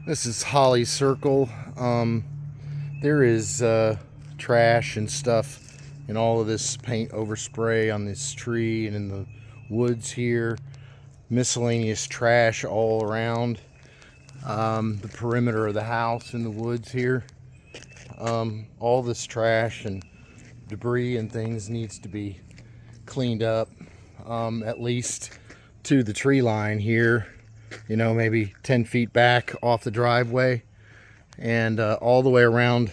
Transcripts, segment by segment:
This is Holly Circle. There is trash and stuff in all of this paint overspray on this tree and in the woods here. Miscellaneous trash all around the perimeter of the house in the woods here. All this trash and debris and things needs to be cleaned up, at least to the tree line here, you know, maybe 10 feet back off the driveway, and all the way around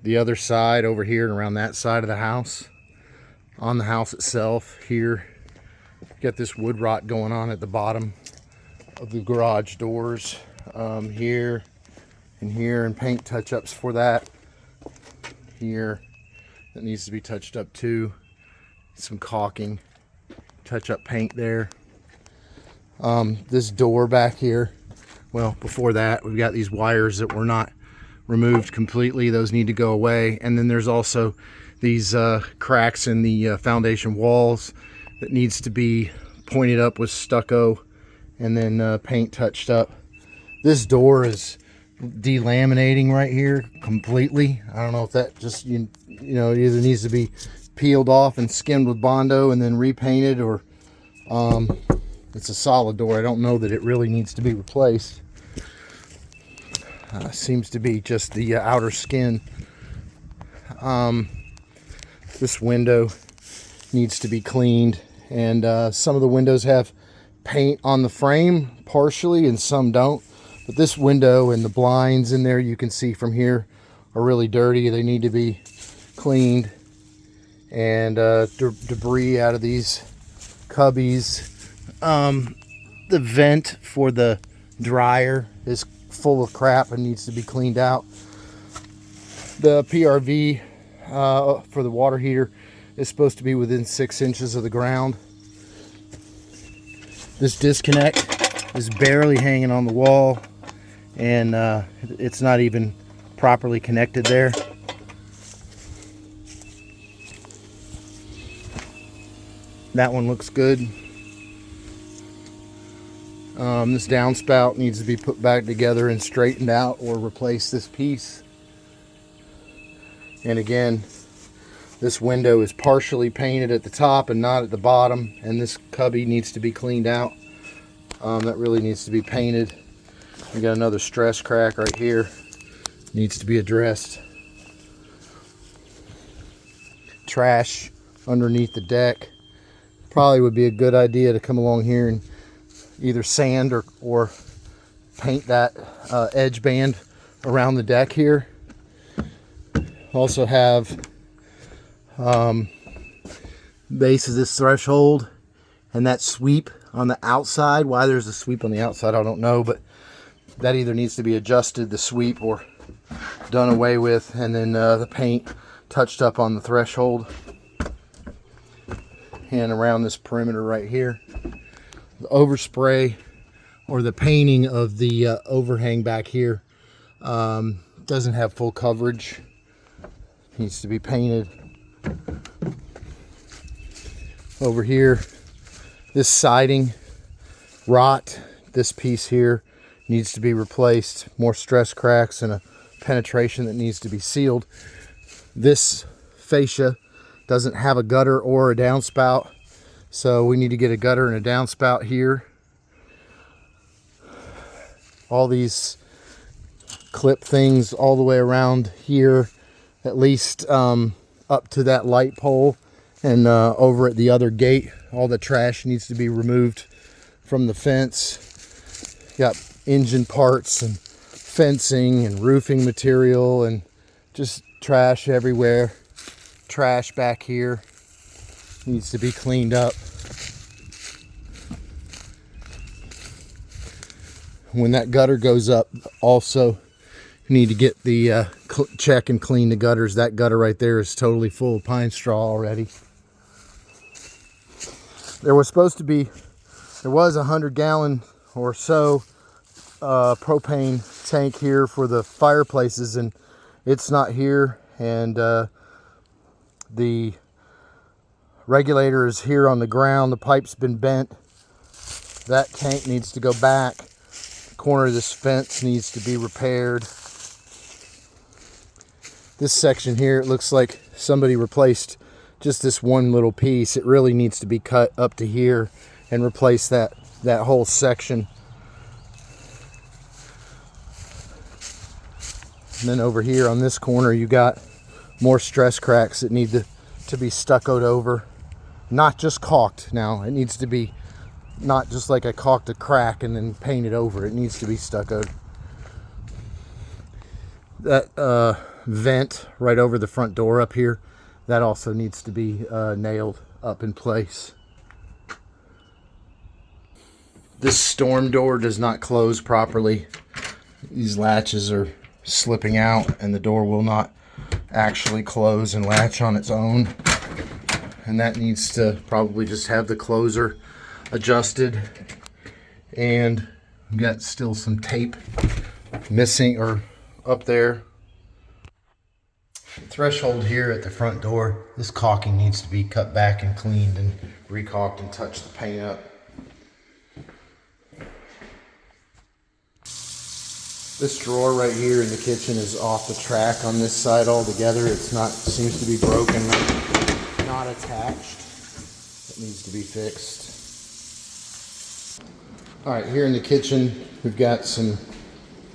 the other side over here and around that side of the house. On the house itself here, got this wood rot going on at the bottom of the garage doors, here and here, and paint touch-ups for that here that needs to be touched up too. Some caulking, touch-up paint there. This door back here, well, before that we've got these wires that were not removed completely. Those need to go away. And then there's also these cracks in the foundation walls that needs to be pointed up with stucco and then paint touched up. This door is delaminating right here completely. I don't know if that just you know, it either needs to be peeled off and skimmed with Bondo and then repainted, or it's a solid door. I don't know that it really needs to be replaced. Seems to be just the outer skin. This window needs to be cleaned, and some of the windows have paint on the frame partially and some don't. But this window and the blinds in there, you can see from here, are really dirty. They need to be cleaned, and debris out of these cubbies. The vent for the dryer is full of crap and needs to be cleaned out. The PRV for the water heater is supposed to be within 6 inches of the ground. This disconnect is barely hanging on the wall, and it's not even properly connected there. That one looks good. This downspout needs to be put back together and straightened out, or replace this piece. And again, this window is partially painted at the top and not at the bottom, and this cubby needs to be cleaned out. That really needs to be painted. We got another stress crack right here, needs to be addressed. Trash underneath the deck. Probably would be a good idea to come along here and either sand or paint that edge band around the deck here. Also have base of this threshold and that sweep on the outside. Why there's a sweep on the outside, I don't know, but that either needs to be adjusted, the sweep, or done away with, and then the paint touched up on the threshold and around this perimeter right here. The overspray or the painting of the overhang back here doesn't have full coverage. Needs to be painted. Over here, this siding rot, this piece here needs to be replaced. More stress cracks and a penetration that needs to be sealed. This fascia doesn't have a gutter or a downspout, so we need to get a gutter and a downspout here. All these clip things all the way around here, at least up to that light pole, and over at the other gate. All the trash needs to be removed from the fence. Got engine parts and fencing and roofing material and just trash everywhere. Trash back here needs to be cleaned up. When that gutter goes up, also you need to get the check and clean the gutters. That gutter right there is totally full of pine straw already. There was supposed to be, there was a 100-gallon or so propane tank here for the fireplaces, and it's not here, and the regulator is here on the ground. The pipe's been bent. That tank needs to go back. corner of this fence needs to be repaired. This section here, it looks like somebody replaced just this one little piece. It really needs to be cut up to here and replace that whole section. And then over here on this corner, you got more stress cracks that need to be stuccoed over. Not just caulked now. It needs to be not just like I caulked a crack and then painted over. It needs to be stuccoed. That vent right over the front door up here, that also needs to be nailed up in place. This storm door does not close properly. These latches are slipping out and the door will not actually close and latch on its own, and that needs to probably just have the closer adjusted. And we've got still some tape missing or up there. The threshold here at the front door, this caulking needs to be cut back and cleaned and recaulked and touch the paint up. This drawer right here in the kitchen is off the track on this side altogether. It's not, seems to be broken, not attached. It needs to be fixed. All right, here in the kitchen, we've got some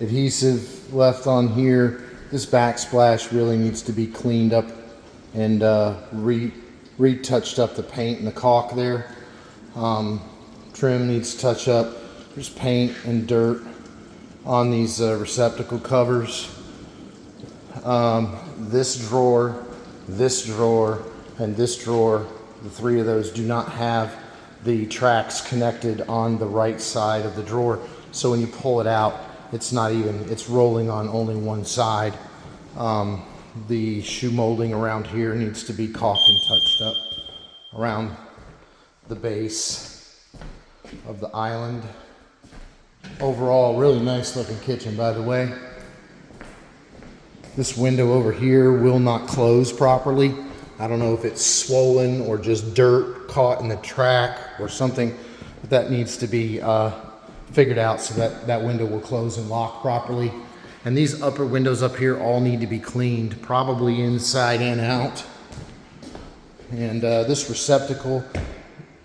adhesive left on here. This backsplash really needs to be cleaned up and retouched up the paint and the caulk there. Trim needs to touch up. There's paint and dirt on these receptacle covers. This drawer, and this drawer, the three of those do not have the tracks connected on the right side of the drawer. So when you pull it out, it's not even, it's rolling on only one side. The shoe molding around here needs to be caulked and touched up around the base of the island. Overall, really nice looking kitchen, by the way. This window over here will not close properly. I don't know if it's swollen or just dirt caught in the track or something, but that needs to be figured out so that that window will close and lock properly. And these upper windows up here all need to be cleaned, probably inside and out. And this receptacle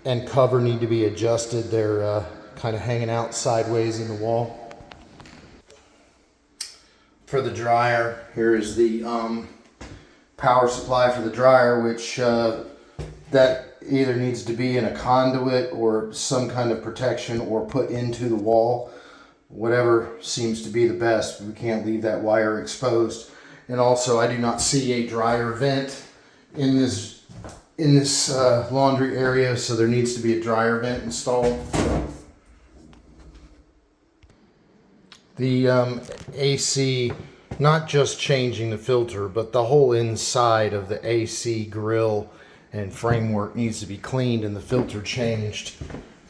and cover need to be adjusted. They're kind of hanging out sideways in the wall. For the dryer, here is the power supply for the dryer, which that either needs to be in a conduit or some kind of protection or put into the wall. Whatever seems to be the best. We can't leave that wire exposed. And also, I do not see a dryer vent in this laundry area, so there needs to be a dryer vent installed. The AC, not just changing the filter, but the whole inside of the AC grill and framework needs to be cleaned and the filter changed.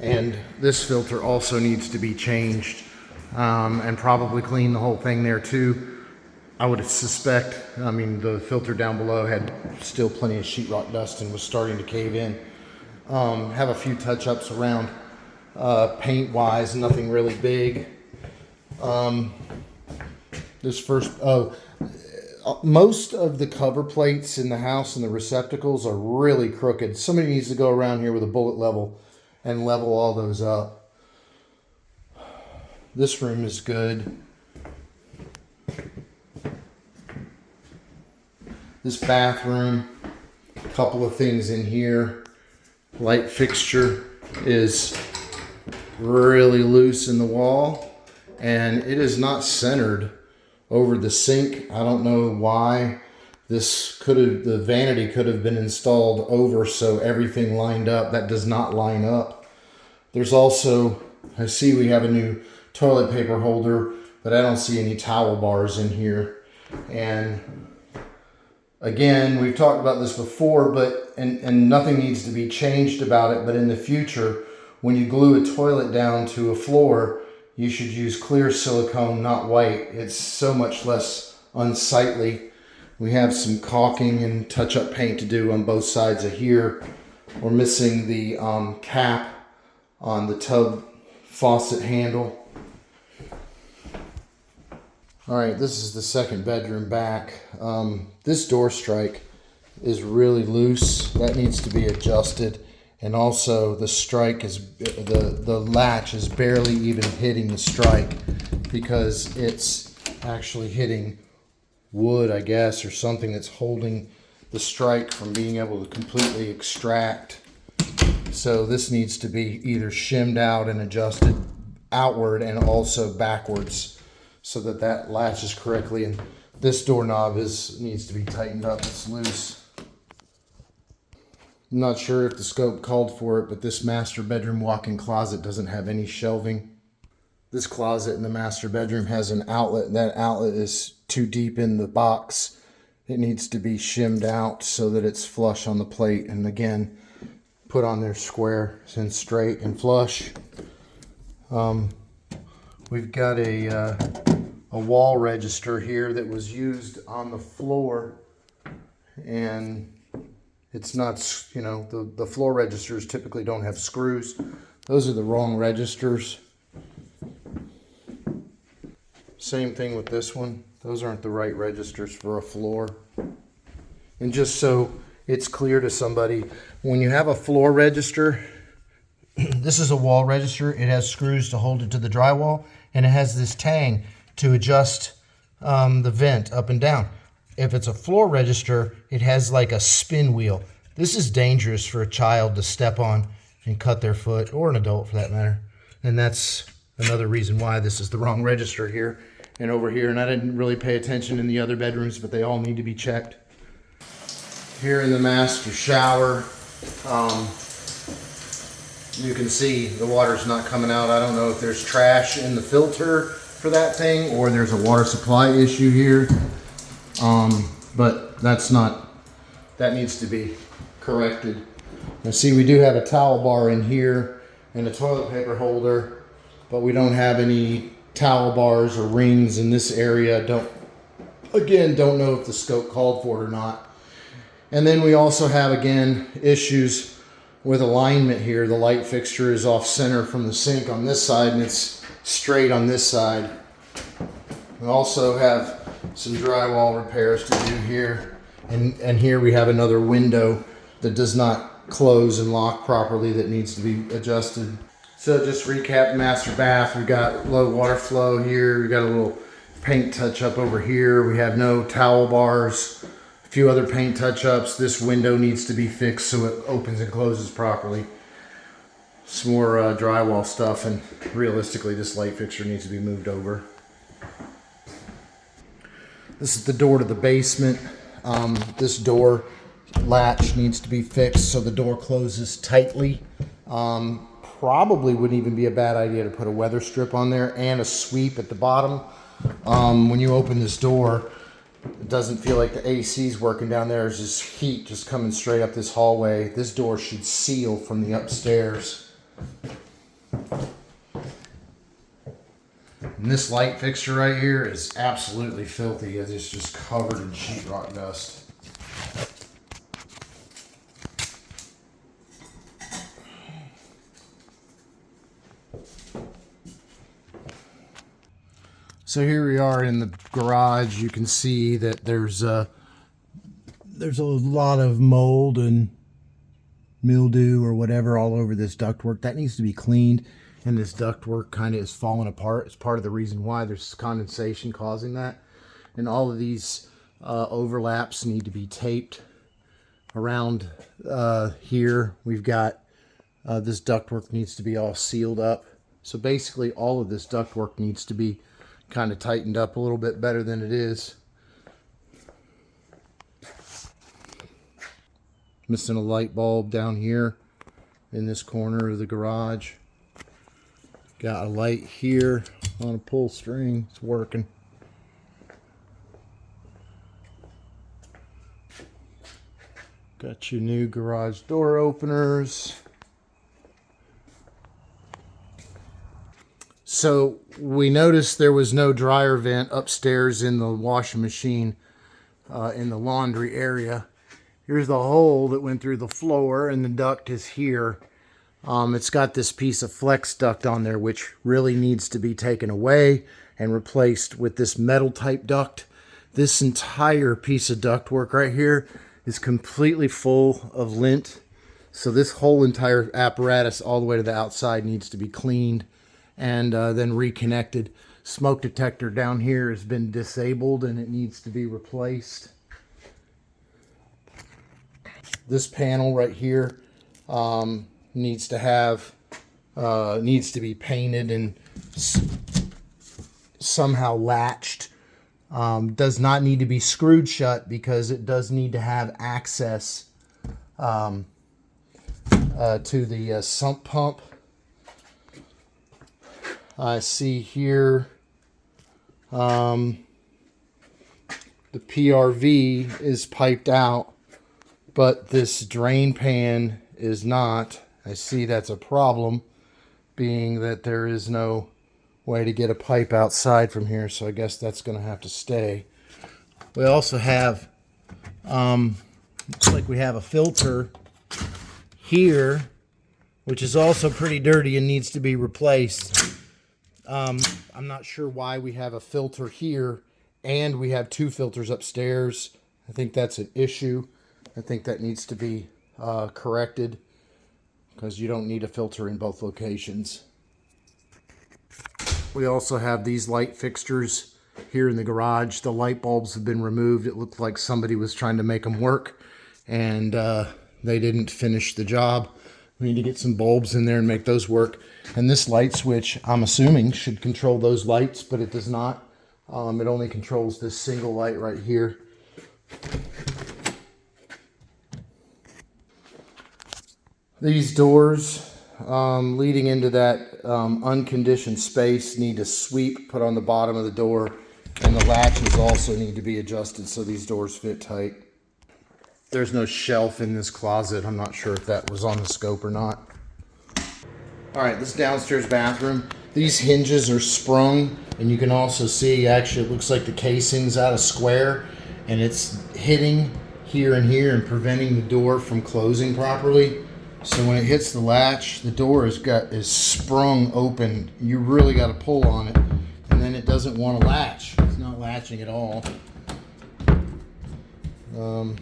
And this filter also needs to be changed and probably clean the whole thing there too. I would suspect, I mean, the filter down below had still plenty of sheetrock dust and was starting to cave in. Have a few touch-ups around paint-wise, nothing really big. Most of the cover plates in the house and the receptacles are really crooked. Somebody needs to go around here with a bullet level and level all those up. This room is good. This bathroom, a couple of things in here. Light fixture is really loose in the wall, and it is not centered over the sink. I don't know why. The vanity could have been installed over so everything lined up. That does not line up. There's also, I see we have a new toilet paper holder, but I don't see any towel bars in here. And again, we've talked about this before, but and nothing needs to be changed about it, but in the future, when you glue a toilet down to a floor, you should use clear silicone, not white. It's so much less unsightly. We have some caulking and touch-up paint to do on both sides of here. We're missing the cap on the tub faucet handle. All right, this is the second bedroom back. This door strike is really loose. That needs to be adjusted. And also the strike is, the latch is barely even hitting the strike because it's actually hitting wood, I guess, or something that's holding the strike from being able to completely extract. So this needs to be either shimmed out and adjusted outward and also backwards so that that latches correctly. And this doorknob needs to be tightened up. It's loose. I'm not sure if the scope called for it, but this master bedroom walk-in closet doesn't have any shelving. This closet in the master bedroom has an outlet. That outlet is too deep in the box. It needs to be shimmed out so that it's flush on the plate. And again, put on there square and straight and flush. We've got a wall register here that was used on the floor, and it's not, you know, the floor registers typically don't have screws. Those are the wrong registers. Same thing with this one. Those aren't the right registers for a floor. And just so it's clear to somebody, when you have a floor register, this is a wall register. It has screws to hold it to the drywall, and it has this tang to adjust the vent up and down. If it's a floor register, it has like a spin wheel. This is dangerous for a child to step on and cut their foot, or an adult for that matter. And that's another reason why this is the wrong register here and over here. And I didn't really pay attention in the other bedrooms, but they all need to be checked. Here in the master shower, you can see the water's not coming out. I don't know if there's trash in the filter for that thing or there's a water supply issue here. But that needs to be corrected. Now see, we do have a towel bar in here and a toilet paper holder, but we don't have any towel bars or rings in this area. Don't know if the scope called for it or not. And then we also have, again, issues with alignment here. The light fixture is off center from the sink on this side and it's straight on this side. We also have some drywall repairs to do here. And here we have another window that does not close and lock properly that needs to be adjusted. So just recap master bath. We've got low water flow here. We got a little paint touch up over here. We have no towel bars. A few other paint touch ups. This window needs to be fixed so it opens and closes properly. Some more drywall stuff, and realistically this light fixture needs to be moved over. This is the door to the basement. This door latch needs to be fixed so the door closes tightly. Probably wouldn't even be a bad idea to put a weather strip on there and a sweep at the bottom. When you open this door, it doesn't feel like the AC is working down there. There's just heat just coming straight up this hallway. This door should seal from the upstairs. And this light fixture right here is absolutely filthy. It's just covered in sheetrock dust. So here we are in the garage. You can see that there's a lot of mold and mildew or whatever all over this ductwork. That needs to be cleaned, and this ductwork kind of is falling apart. It's part of the reason why there's condensation causing that. And all of these overlaps need to be taped around here. We've got this ductwork needs to be all sealed up. So basically all of this ductwork needs to be kind of tightened up a little bit better than it is. Missing a light bulb down here in this corner of the garage. Got a light here on a pull string. It's working. Got your new garage door openers. So we noticed there was no dryer vent upstairs in the washing machine in the laundry area. Here's the hole that went through the floor, and the duct is here. It's got this piece of flex duct on there which really needs to be taken away and replaced with this metal type duct. This entire piece of ductwork right here is completely full of lint. So this whole entire apparatus all the way to the outside needs to be cleaned and then reconnected. Smoke detector down here has been disabled and it needs to be replaced. This panel right here needs to be painted and somehow latched. Does not need to be screwed shut because it does need to have access to the sump pump. I see here the PRV is piped out, but this drain pan is not. I see that's a problem, being that there is no way to get a pipe outside from here, so I guess that's going to have to stay. We also have, looks like we have a filter here, which is also pretty dirty and needs to be replaced. I'm not sure why we have a filter here and we have two filters upstairs. I think that's an issue. I think that needs to be corrected because you don't need a filter in both locations. We also have these light fixtures here in the garage. The light bulbs have been removed. It looked like somebody was trying to make them work and they didn't finish the job. We need to get some bulbs in there and make those work. And this light switch, I'm assuming, should control those lights, but it does not. It only controls this single light right here. These doors leading into that unconditioned space need a sweep put on the bottom of the door, and the latches also need to be adjusted so these doors fit tight. There's no shelf in this closet. I'm not sure if that was on the scope or not. All right, this downstairs bathroom, these hinges are sprung, and you can also see, actually, it looks like the casing's out of square, and it's hitting here and here and preventing the door from closing properly. So when it hits the latch, the door is sprung open. You really got to pull on it, and then it doesn't want to latch. It's not latching at all. And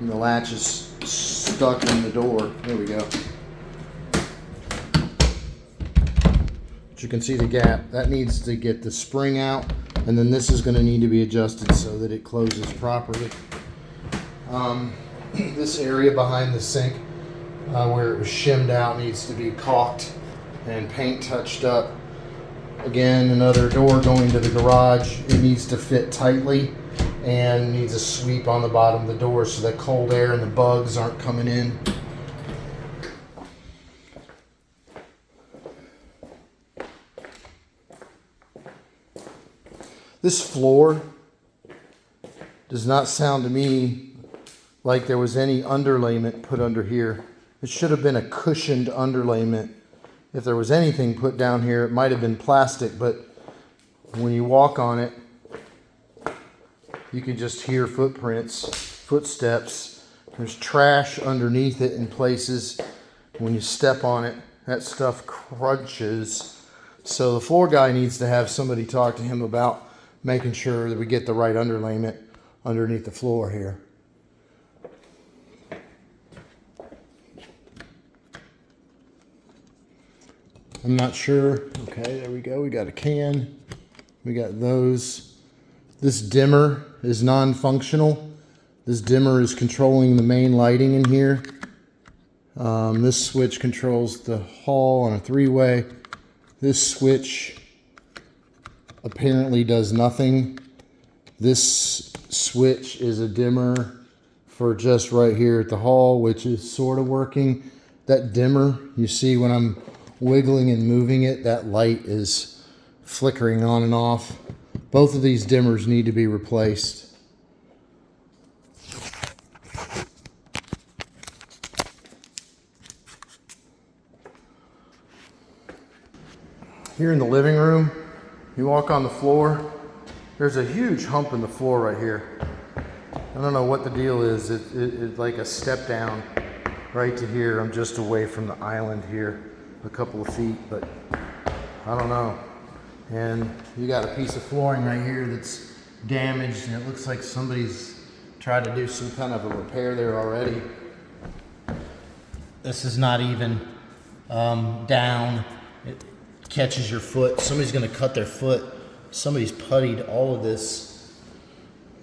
the latch is stuck in the door. There we go. But you can see the gap. That needs to get the spring out, and then this is going to need to be adjusted so that it closes properly. This area behind the sink where it was shimmed out needs to be caulked and paint touched up. Again, another door going to the garage. It needs to fit tightly and needs a sweep on the bottom of the door so that cold air and the bugs aren't coming in. This floor does not sound to me like there was any underlayment put under here. It should have been a cushioned underlayment. If there was anything put down here, it might have been plastic, but when you walk on it, you can just hear footsteps. There's trash underneath it in places. When you step on it, that stuff crunches. So the floor guy needs to have somebody talk to him about making sure that we get the right underlayment underneath the floor here. I'm not sure. Okay, there we go. We got a can. We got those. This dimmer is non-functional. This dimmer is controlling the main lighting in here. This switch controls the hall on a three-way. This switch apparently does nothing. This switch is a dimmer for just right here at the hall, which is sort of working. That dimmer, you see when I'm wiggling and moving it, that light is flickering on and off. Both of these dimmers need to be replaced. Here in the living room, you walk on the floor, there's a huge hump in the floor right here. I don't know what the deal is. It's like a step down right to here. I'm just away from the island here, a couple of feet, but I don't know. And you got a piece of flooring right here that's damaged, and it looks like somebody's tried to do some kind of a repair there already. This is not even down. It catches your foot. Somebody's gonna cut their foot. Somebody's puttied all of this.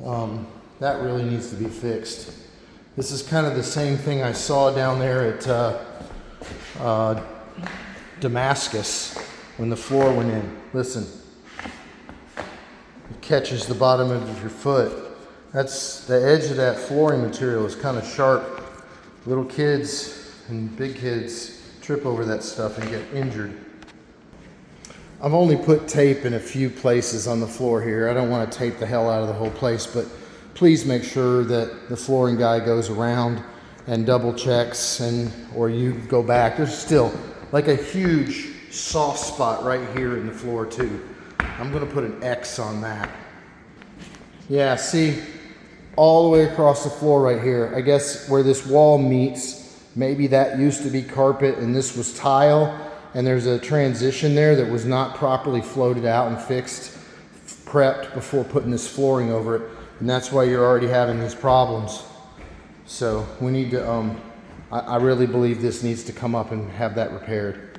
That really needs to be fixed. This is kind of the same thing I saw down there at Damascus when the floor went in. Listen, it catches the bottom of your foot. That's the edge of that flooring material is kind of sharp. Little kids and big kids trip over that stuff and get injured. I've only put tape in a few places on the floor here. I don't want to tape the hell out of the whole place, but please make sure that the flooring guy goes around and double checks, or you go back. There's still like a huge soft spot right here in the floor too. I'm gonna put an X on that. Yeah, see, all the way across the floor right here. I guess where this wall meets, maybe that used to be carpet and this was tile, and there's a transition there that was not properly floated out and fixed, prepped before putting this flooring over it, and that's why you're already having these problems. So we need to, I really believe this needs to come up and have that repaired.